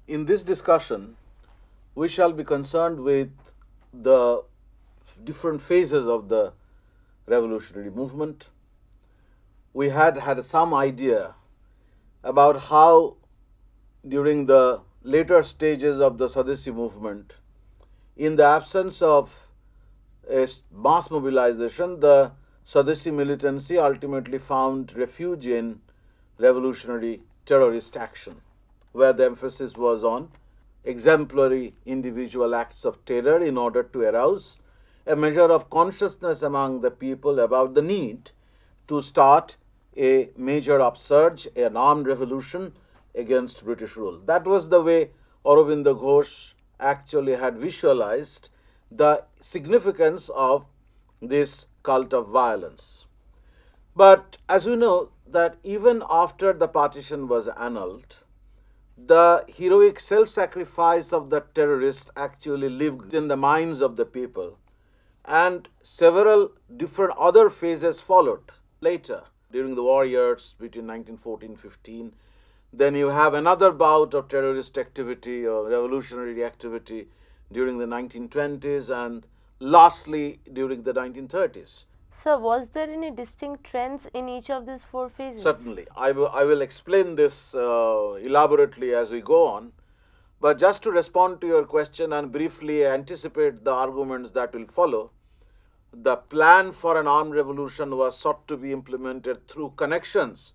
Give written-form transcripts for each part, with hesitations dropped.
In this discussion, we shall be concerned with the different phases of the revolutionary movement. We had some idea about how during the later stages of the Swadeshi movement, in the absence of a mass mobilization, the Swadeshi militancy ultimately found refuge in revolutionary terrorist action, where the emphasis was on exemplary individual acts of terror in order to arouse a measure of consciousness among the people about the need to start a major upsurge, an armed revolution against British rule. That was the way Aurobindo Ghosh actually had visualized the significance of this cult of violence. But as we know, that even after the partition was annulled, the heroic self sacrifice of the terrorist actually lived in the minds of the people, and several different other phases followed later during the war years between 1914-15. Then you have another bout of terrorist activity or revolutionary activity during the 1920s, and lastly during the 1930s. So, was there any distinct trends in each of these four phases? Certainly. I will explain this elaborately as we go on. But just to respond to your question and briefly anticipate the arguments that will follow, the plan for an armed revolution was sought to be implemented through connections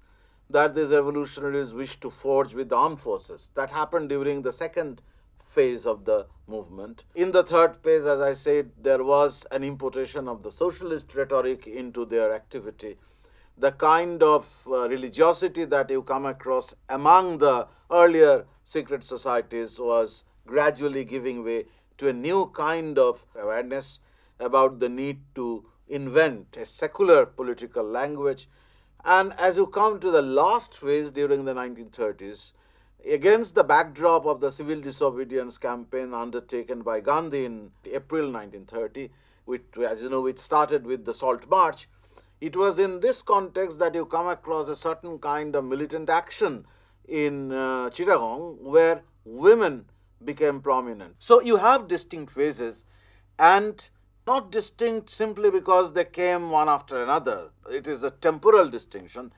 that the revolutionaries wished to forge with the armed forces. That happened during the second phase of the movement. In the third phase, as I said, there was an importation of the socialist rhetoric into their activity. The kind of religiosity that you come across among the earlier secret societies was gradually giving way to a new kind of awareness about the need to invent a secular political language. And as you come to the last phase during the 1930s, against the backdrop of the civil disobedience campaign undertaken by Gandhi in April 1930, which, as you know, it started with the Salt March, it was in this context that you come across a certain kind of militant action in Chittagong, where women became prominent. So you have distinct phases, and not distinct simply because they came one after another. It is a temporal distinction,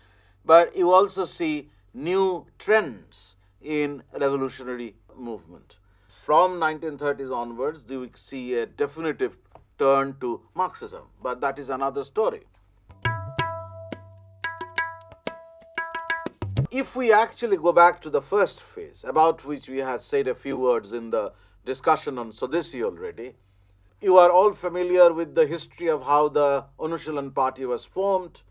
but you also see new trends in revolutionary movement. From 1930s onwards, we see a definitive turn to Marxism, but that is another story. If we actually go back to the first phase, about which we had said a few words in the discussion on Swadeshi already, you are all familiar with the history of how the Anushilan party was formed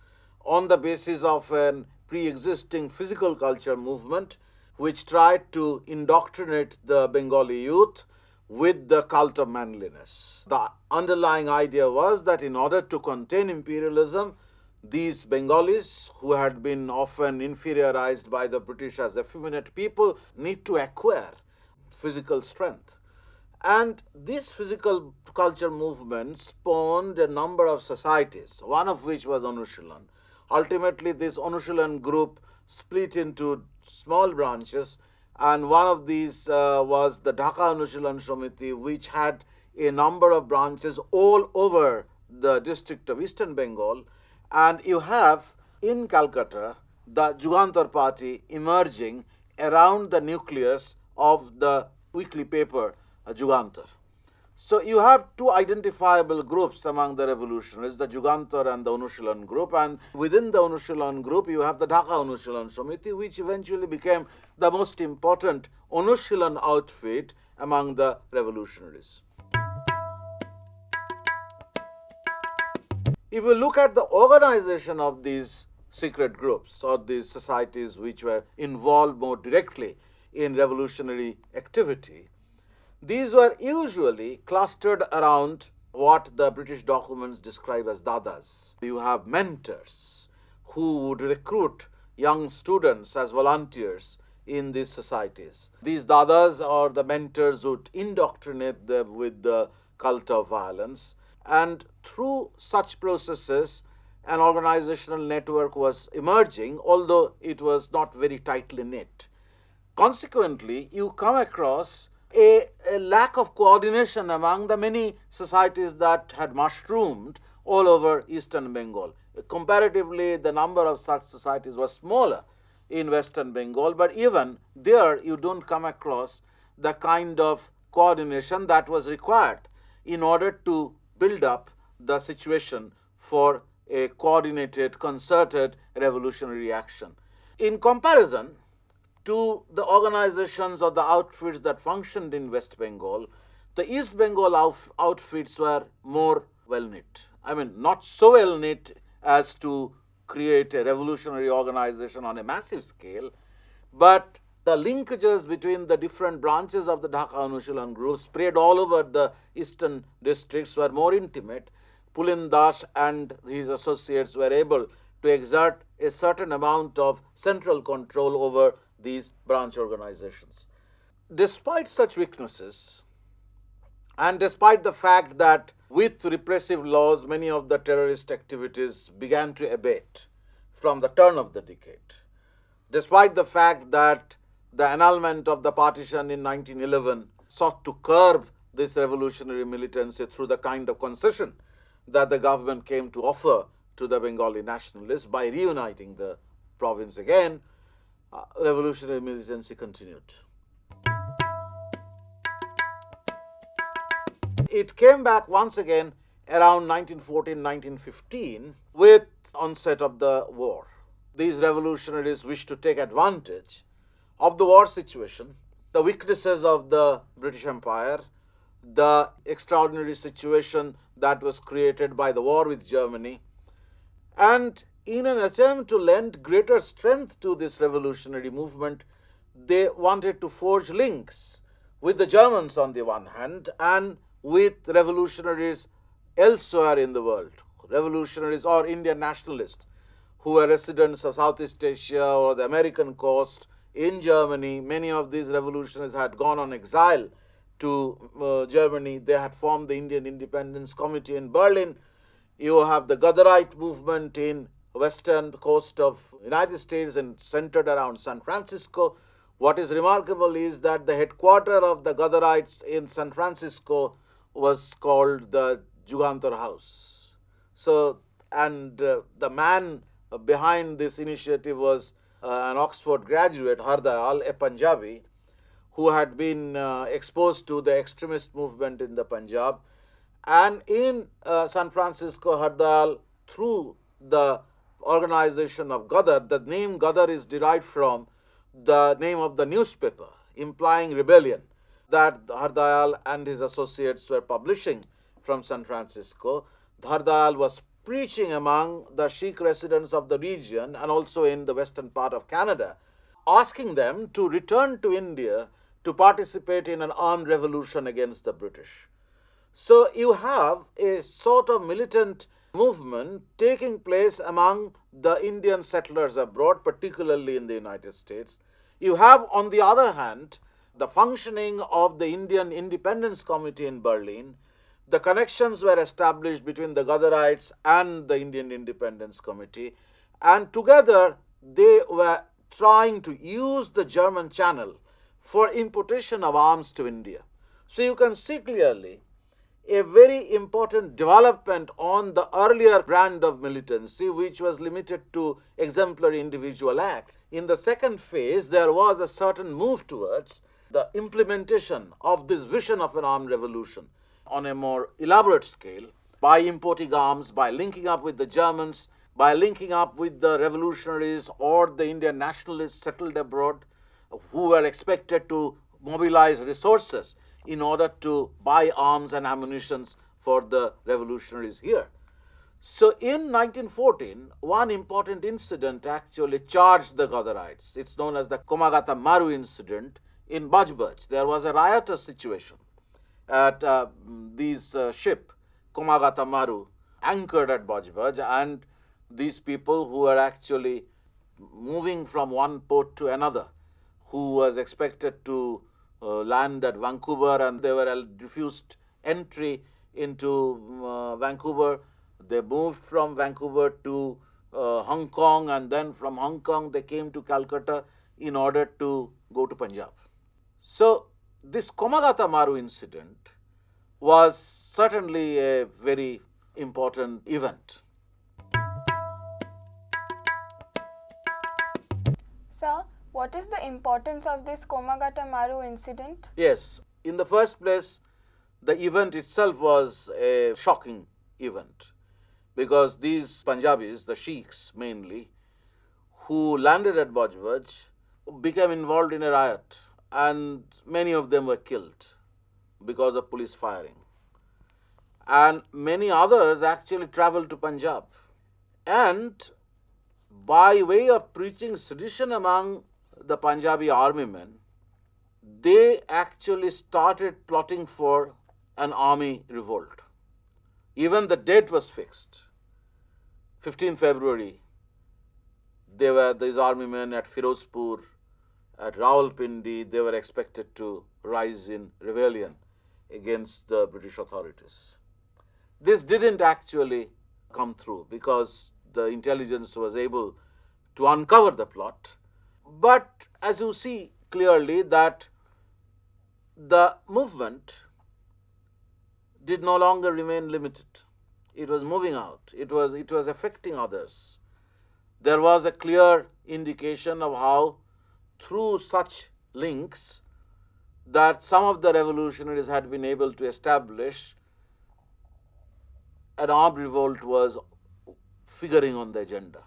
on the basis of an pre-existing physical culture movement which tried to indoctrinate the Bengali youth with the cult of manliness. The underlying idea was that in order to contain imperialism, these Bengalis, who had been often inferiorized by the British as effeminate people, need to acquire physical strength. And this physical culture movement spawned a number of societies, one of which was Anushilan. Ultimately, this Anushilan group split into small branches, and one of these was the Dhaka Anushilan Samiti, which had a number of branches all over the district of Eastern Bengal. And you have in Calcutta the Jugantar party emerging around the nucleus of the weekly paper Jugantar. So you have two identifiable groups among the revolutionaries, the Jugantar and the Anushilan group, and within the Anushilan group you have the Dhaka Anushilan Samiti, which eventually became the most important Anushilan outfit among the revolutionaries. If you look at the organization of these secret groups or these societies which were involved more directly in revolutionary activity, these were usually clustered around what the British documents describe as dadas. You have mentors who would recruit young students as volunteers in these societies. These dadas or the mentors would indoctrinate them with the cult of violence, and through such processes an organizational network was emerging, although it was not very tightly knit. Consequently, you come across a lack of coordination among the many societies that had mushroomed all over eastern Bengal. Comparatively, the number of such societies was smaller in western Bengal, but even there you don't come across the kind of coordination that was required in order to build up the situation for a coordinated, concerted revolutionary action. In comparison to the organizations or the outfits that functioned in West Bengal, the East Bengal outfits were more well knit. I mean, not so well knit as to create a revolutionary organization on a massive scale, but the linkages between the different branches of the Dhaka Anushilan group spread all over the eastern districts were more intimate. Pulin Das and his associates were able to exert a certain amount of central control over these branch organizations. Despite such weaknesses, and despite the fact that with repressive laws, many of the terrorist activities began to abate from the turn of the decade, despite the fact that the annulment of the partition in 1911 sought to curb this revolutionary militancy through the kind of concession that the government came to offer to the Bengali nationalists by reuniting the province again, revolutionary militancy continued. It came back once again around 1914-1915 with onset of the war. These revolutionaries wished to take advantage of the war situation, the weaknesses of the British Empire, the extraordinary situation that was created by the war with Germany, and in an attempt to lend greater strength to this revolutionary movement, they wanted to forge links with the Germans on the one hand and with revolutionaries elsewhere in the world, revolutionaries or Indian nationalists who were residents of Southeast Asia or the American coast. In Germany, many of these revolutionaries had gone on exile to Germany. They had formed the Indian Independence Committee in Berlin. You have the Ghaddarite movement in western coast of United States and centered around San Francisco. What is remarkable is that the headquarters of the Ghaddarites in San Francisco was called the Jugantar House. So, and the man behind this initiative was an Oxford graduate, Hardayal, a Punjabi, who had been exposed to the extremist movement in the Punjab. And in San Francisco, Hardayal, through the organization of Ghadar, the name Ghadar is derived from the name of the newspaper, implying rebellion, that Hardayal and his associates were publishing from San Francisco. Hardayal was preaching among the Sikh residents of the region and also in the western part of Canada, asking them to return to India to participate in an armed revolution against the British. So you have a sort of militant movement taking place among the Indian settlers abroad, particularly in the United States. You have, on the other hand, the functioning of the Indian Independence Committee in Berlin. The connections were established between the Ghaddarites and the Indian Independence Committee, and together they were trying to use the German Channel for importation of arms to India. So you can see clearly a very important development on the earlier brand of militancy, which was limited to exemplary individual acts. In the second phase, there was a certain move towards the implementation of this vision of an armed revolution on a more elaborate scale by importing arms, by linking up with the Germans, by linking up with the revolutionaries or the Indian nationalists settled abroad who were expected to mobilize resources in order to buy arms and ammunitions for the revolutionaries here. So in 1914, one important incident actually charged the Ghaddarites. It's known as the Komagata Maru incident in Bajbaj. There was a riotous situation at these ship, Komagata Maru, anchored at Bajbaj, and these people who were actually moving from one port to another, who was expected to land at Vancouver, and they were refused entry into Vancouver. They moved from Vancouver to Hong Kong, and then from Hong Kong they came to Calcutta. in order to go to Punjab. So, this Komagata Maru incident was certainly a very important event. Sir, what is the importance of this Komagata Maru incident? Yes, in the first place, the event itself was a shocking event because these Punjabis, the Sheikhs mainly, who landed at Bajbaj, became involved in a riot, and many of them were killed because of police firing. And many others actually traveled to Punjab. And by way of preaching sedition among the Punjabi army men, they actually started plotting for an army revolt. Even the date was fixed. 15 February, these army men at Firozpur, at Rawalpindi, they were expected to rise in rebellion against the British authorities. This didn't actually come through because the intelligence was able to uncover the plot. But as you see clearly that the movement did no longer remain limited. It was moving out. It was affecting others. There was a clear indication of how through such links that some of the revolutionaries had been able to establish an armed revolt was figuring on the agenda.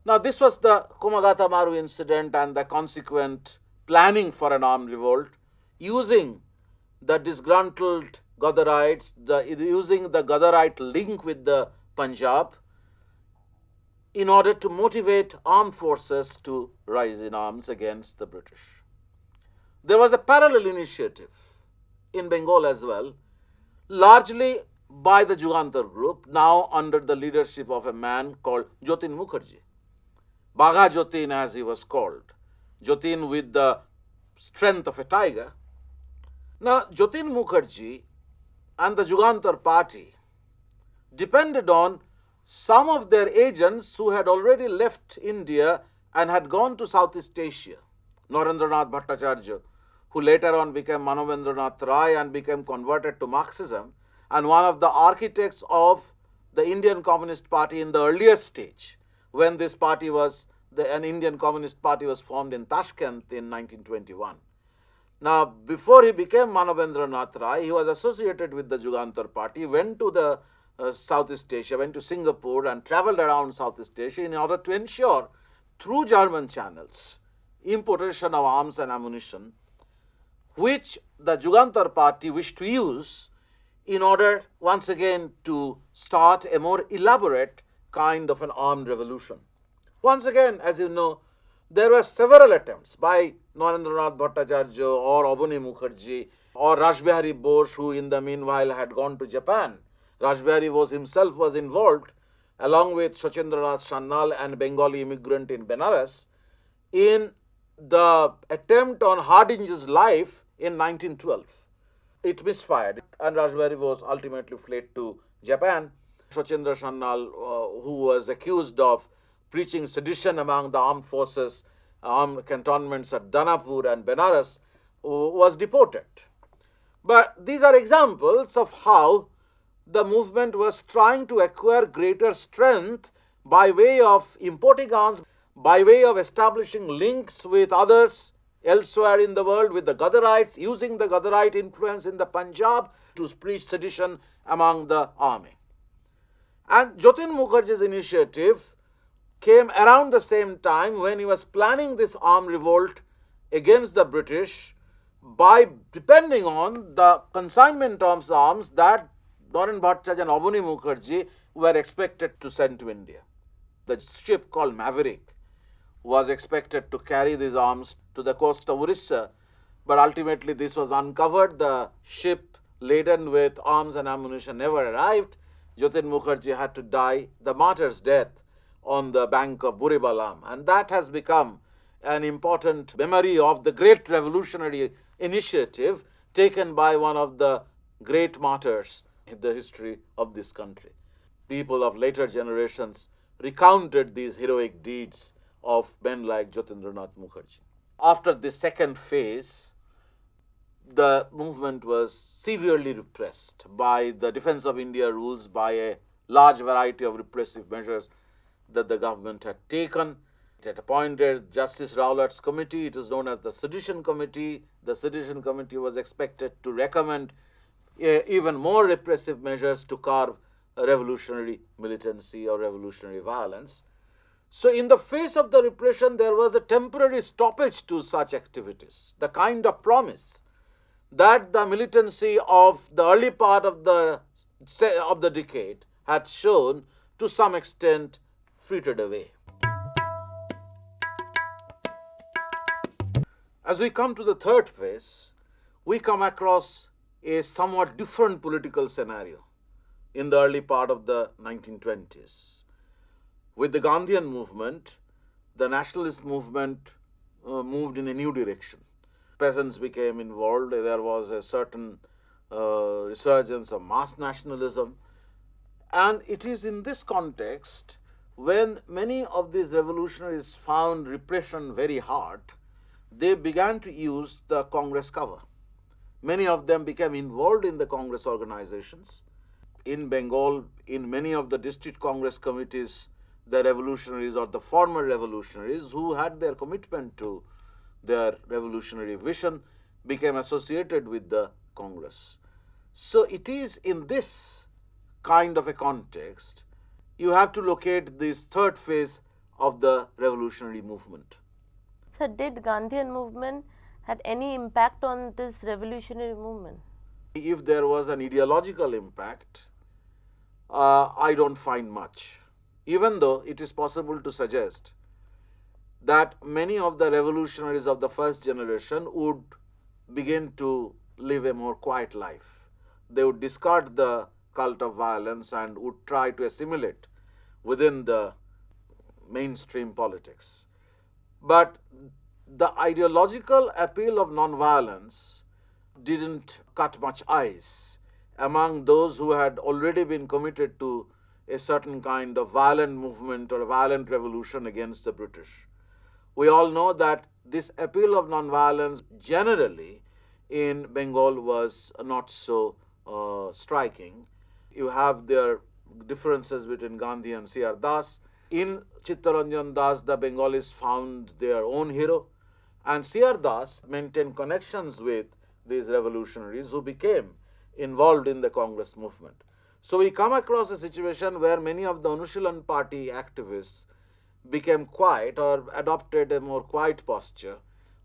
Now, this was the Komagata Maru incident and the consequent planning for an armed revolt using the disgruntled Ghadarites, using the Ghadarite link with the Punjab in order to motivate armed forces to rise in arms against the British. There was a parallel initiative in Bengal as well, largely by the Jugantar group, now under the leadership of a man called Jatin Mukherjee. Bagha Jatin, as he was called. Jatin with the strength of a tiger. Now, Jatin Mukherjee and the Jugantar party depended on some of their agents who had already left India and had gone to Southeast Asia. Narendranath Bhattacharya, who later on became Manobendranath Rai and became converted to Marxism, and one of the architects of the Indian Communist Party in the earliest stage, when this party was, an Indian Communist Party was formed in Tashkent in 1921. Now, before he became Manobendranath Rai, he was associated with the Jugantar Party, went to the Southeast Asia, went to Singapore and traveled around Southeast Asia in order to ensure, through German channels, importation of arms and ammunition, which the Jugantar Party wished to use in order, once again, to start a more elaborate kind of an armed revolution. Once again, as you know, there were several attempts by Narendranath Bhattacharya or Abani Mukherjee or Rashbihari Bose, who in the meanwhile had gone to Japan. Rashbihari Bose himself was involved, along with Sachindranath Sannal, and Bengali immigrant in Benares, in the attempt on Hardinge's life in 1912. It misfired, and Rashbihari Bose ultimately fled to Japan. Sachindranath Sannal, who was accused of preaching sedition among the armed forces, armed cantonments at Danapur and Benares, was deported. But these are examples of how the movement was trying to acquire greater strength by way of importing arms, by way of establishing links with others elsewhere in the world, with the Ghadarites, using the Ghadarite influence in the Punjab to preach sedition among the army. And Jatin Mukherjee's initiative came around the same time when he was planning this armed revolt against the British by depending on the consignment of arms that Naren Bhattacharya and Abani Mukherjee were expected to send to India. The ship called Maverick was expected to carry these arms to the coast of Orissa, but ultimately this was uncovered. The ship laden with arms and ammunition never arrived. Jatin Mukherjee had to die the martyr's death on the bank of Buribalam, and that has become an important memory of the great revolutionary initiative taken by one of the great martyrs in the history of this country. People of later generations recounted these heroic deeds of men like Jyotirnath Mukherjee. After the second phase, the movement was severely repressed by the Defence of India rules, by a large variety of repressive measures that the government had taken. It had appointed Justice Rowlatt's committee. It is known as the Sedition Committee. The Sedition Committee was expected to recommend even more repressive measures to curb revolutionary militancy or revolutionary violence. So, in the face of the repression, there was a temporary stoppage to such activities, the kind of promise that the militancy of the early part of the decade had shown to some extent frittered away. As we come to the third phase, we come across a somewhat different political scenario in the early part of the 1920s. With the Gandhian movement, the nationalist movement moved in a new direction. Peasants became involved. There was a certain resurgence of mass nationalism. And it is in this context when many of these revolutionaries found repression very hard, they began to use the Congress cover. Many of them became involved in the Congress organizations. In Bengal, in many of the district Congress committees, the revolutionaries or the former revolutionaries who had their commitment to their revolutionary vision became associated with the Congress. So it is in this kind of a context you have to locate this third phase of the revolutionary movement. So did Gandhian movement had any impact on this revolutionary movement? If there was an ideological impact, I don't find much. Even though it is possible to suggest that many of the revolutionaries of the first generation would begin to live a more quiet life. They would discard the cult of violence and would try to assimilate within the mainstream politics. But the ideological appeal of nonviolence didn't cut much ice among those who had already been committed to a certain kind of violent movement or a violent revolution against the British. We all know that this appeal of nonviolence generally in Bengal was not so striking. You have their differences between Gandhi and C.R. Das. In Chittaranjan Das, the Bengalis found their own hero, and C.R. Das maintained connections with these revolutionaries who became involved in the Congress movement. So we come across a situation where many of the Anushilan party activists became quiet or adopted a more quiet posture,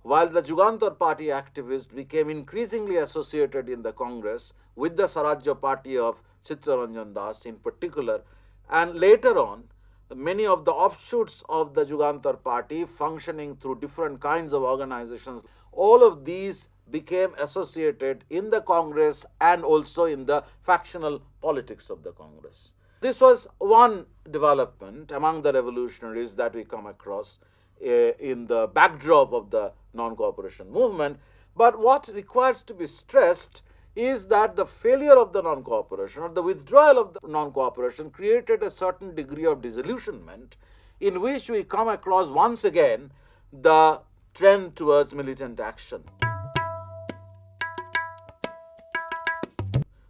while the Jugantar party activists became increasingly associated in the Congress with the Swarajya party of Chittaranjan Das in particular, and later on many of the offshoots of the Jugantar party functioning through different kinds of organizations, all of these became associated in the Congress and also in the factional politics of the Congress. This was one development among the revolutionaries that we come across in the backdrop of the non-cooperation movement. But what requires to be stressed is that the failure of the non-cooperation or the withdrawal of the non-cooperation created a certain degree of disillusionment in which we come across once again the trend towards militant action.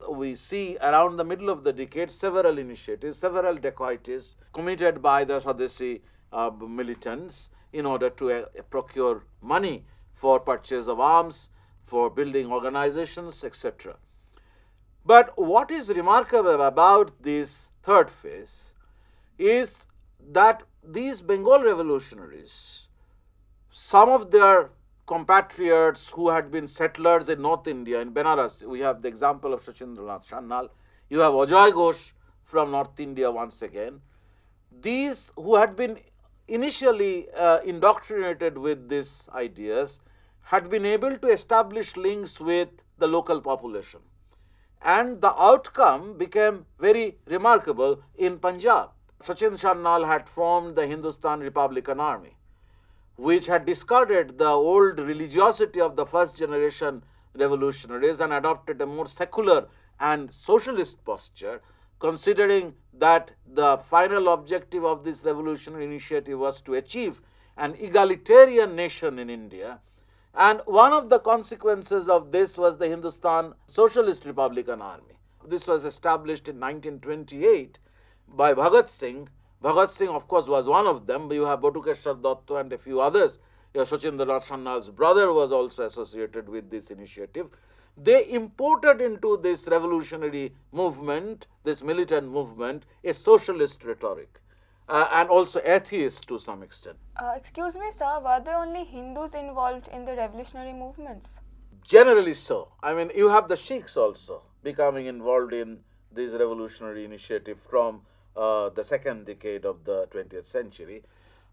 We see around the middle of the decade several initiatives, several dacoities committed by the Swadeshi militants in order to procure money for purchase of arms, for building organizations, etc. But what is remarkable about this third phase is that these Bengal revolutionaries, some of their compatriots who had been settlers in North India, in Benares, we have the example of Sachindranath Sannal, you have Ajay Ghosh from North India once again. These who had been initially indoctrinated with these ideas had been able to establish links with the local population. And the outcome became very remarkable in Punjab. Sachin Sannal had formed the Hindustan Republican Army, which had discarded the old religiosity of the first generation revolutionaries and adopted a more secular and socialist posture, considering that the final objective of this revolutionary initiative was to achieve an egalitarian nation in India. And one of the consequences of this was the Hindustan Socialist Republican Army. This was established in 1928 by Bhagat Singh. Bhagat Singh, of course, was one of them. You have Batukeshwar Datta and a few others. Sachindranath Sannal's brother was also associated with this initiative. They imported into this revolutionary movement, this militant movement, a socialist rhetoric and also atheist to some extent. Excuse me, sir, were there only Hindus involved in the revolutionary movements? Generally so. I mean, you have the Sikhs also becoming involved in this revolutionary initiative from the second decade of the 20th century.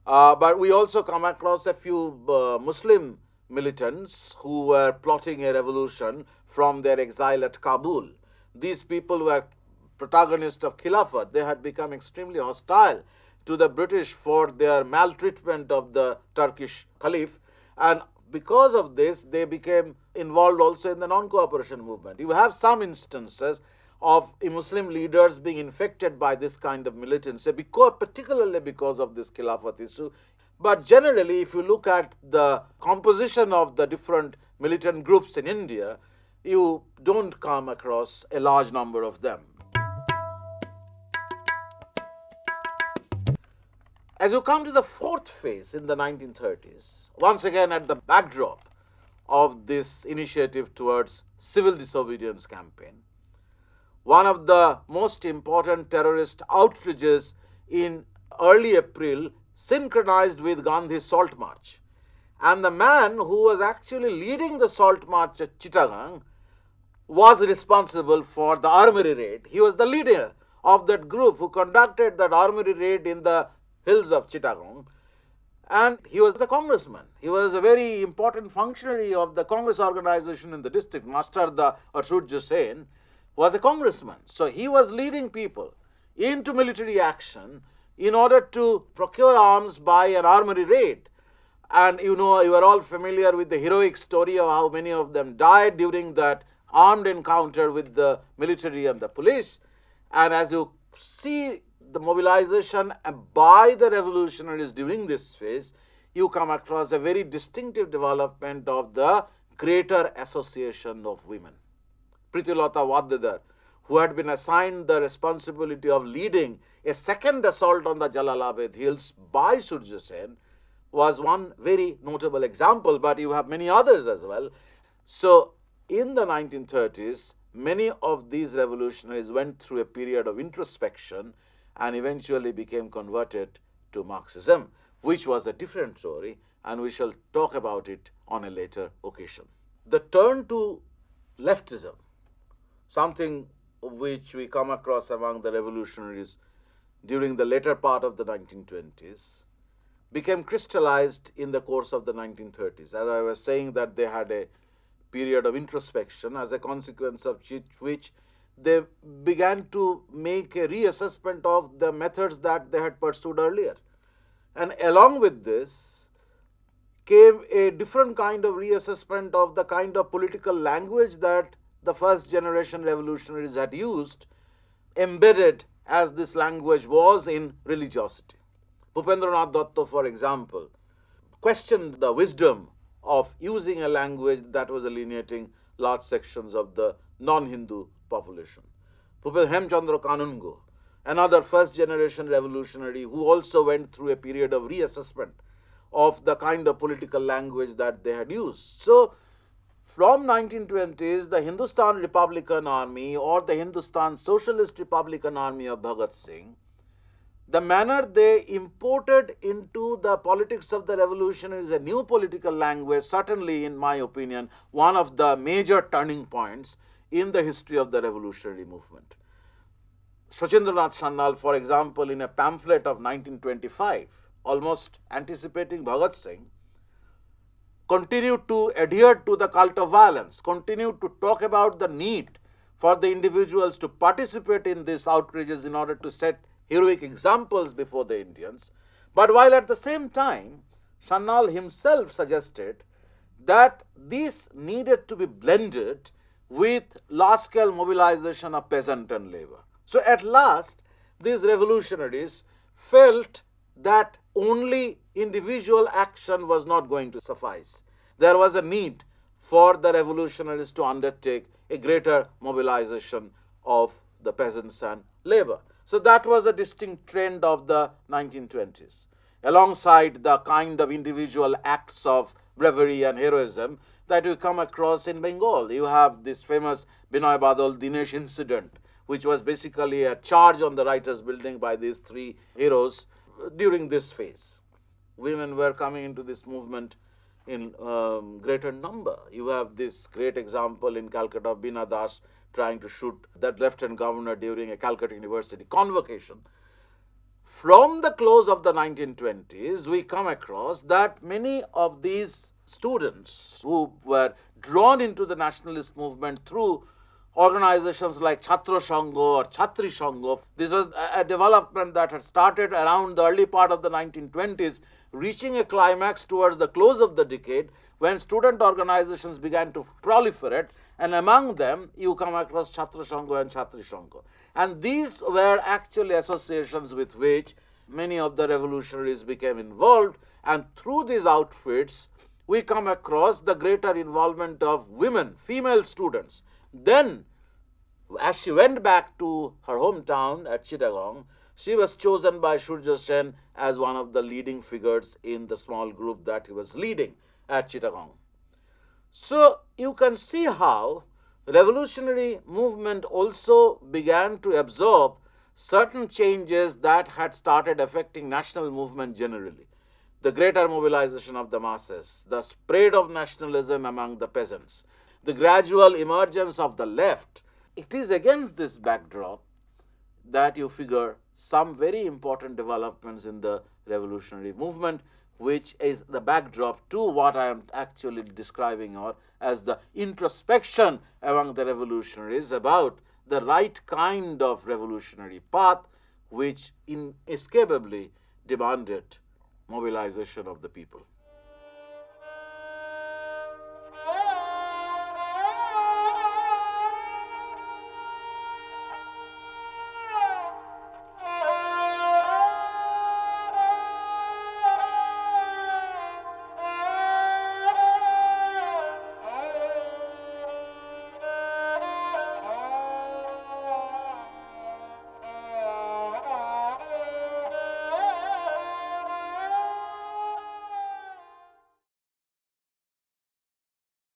But we also come across a few Muslim militants who were plotting a revolution from their exile at Kabul. These people were protagonists of Khilafat. They had become extremely hostile to the British for their maltreatment of the Turkish Caliph, and because of this they became involved also in the non-cooperation movement. You have some instances of Muslim leaders being infected by this kind of militancy, particularly because of this Khilafat issue. But generally, if you look at the composition of the different militant groups in India, you don't come across a large number of them. As you come to the fourth phase in the 1930s, once again at the backdrop of this initiative towards civil disobedience campaign, one of the most important terrorist outrages in early April synchronized with Gandhi's Salt March. And the man who was actually leading the Salt March at Chittagong was responsible for the armory raid. He was the leader of that group who conducted that armory raid in the hills of Chittagong, and he was a congressman. He was a very important functionary of the Congress organization in the district. Master Arshud Sen was a congressman. So he was leading people into military action in order to procure arms by an armory raid. And you are all familiar with the heroic story of how many of them died during that armed encounter with the military and the police. And as you see the mobilization by the revolutionaries during this phase, you come across a very distinctive development of the Greater Association of Women. Pritulata Waddadar, who had been assigned the responsibility of leading a second assault on the Jalalabad hills by Surya Sen, was one very notable example, but you have many others as well. So in the 1930s, many of these revolutionaries went through a period of introspection and eventually became converted to Marxism, which was a different story, and we shall talk about it on a later occasion. The turn to leftism, something which we come across among the revolutionaries during the later part of the 1920s, became crystallized in the course of the 1930s. As I was saying, that they had a period of introspection, as a consequence of which they began to make a reassessment of the methods that they had pursued earlier. And along with this came a different kind of reassessment of the kind of political language that the first generation revolutionaries had used, embedded as this language was in religiosity. Bhupendranath Datta, for example, questioned the wisdom of using a language that was alienating large sections of the non-Hindu population. Hemchandra Kanungo, another first generation revolutionary who also went through a period of reassessment of the kind of political language that they had used. So from 1920s, the Hindustan Republican Army or the Hindustan Socialist Republican Army of Bhagat Singh, the manner they imported into the politics of the revolution is a new political language, certainly in my opinion, one of the major turning points in the history of the revolutionary movement. Sachindranath Sannal, for example, in a pamphlet of 1925, almost anticipating Bhagat Singh, continued to adhere to the cult of violence, continued to talk about the need for the individuals to participate in these outrages in order to set heroic examples before the Indians. But while at the same time, Sannal himself suggested that these needed to be blended with large-scale mobilization of peasant and labor. So at last, these revolutionaries felt that only individual action was not going to suffice. There was a need for the revolutionaries to undertake a greater mobilization of the peasants and labor. So that was a distinct trend of the 1920s. Alongside the kind of individual acts of bravery and heroism that you come across in Bengal, you have this famous Binoy Badal Dinesh incident, which was basically a charge on the writers' building by these three heroes during this phase. Women were coming into this movement in greater number. You have this great example in Calcutta of Bina Das trying to shoot that lieutenant governor during a Calcutta University convocation. From the close of the 1920s, we come across that many of these students who were drawn into the nationalist movement through organizations like Chhatra Sangha or Chhatri Sangha. This was a development that had started around the early part of the 1920s, reaching a climax towards the close of the decade when student organizations began to proliferate, and among them you come across Chhatra Sangha and Chhatri Sangha. And these were actually associations with which many of the revolutionaries became involved, and through these outfits we come across the greater involvement of women, female students. Then, as she went back to her hometown at Chittagong, she was chosen by Surya Sen as one of the leading figures in the small group that he was leading at Chittagong. So, you can see how revolutionary movement also began to absorb certain changes that had started affecting national movement generally. The greater mobilization of the masses, the spread of nationalism among the peasants, the gradual emergence of the left. It is against this backdrop that you figure some very important developments in the revolutionary movement, which is the backdrop to what I am actually describing as the introspection among the revolutionaries about the right kind of revolutionary path which inescapably demanded mobilization of the people.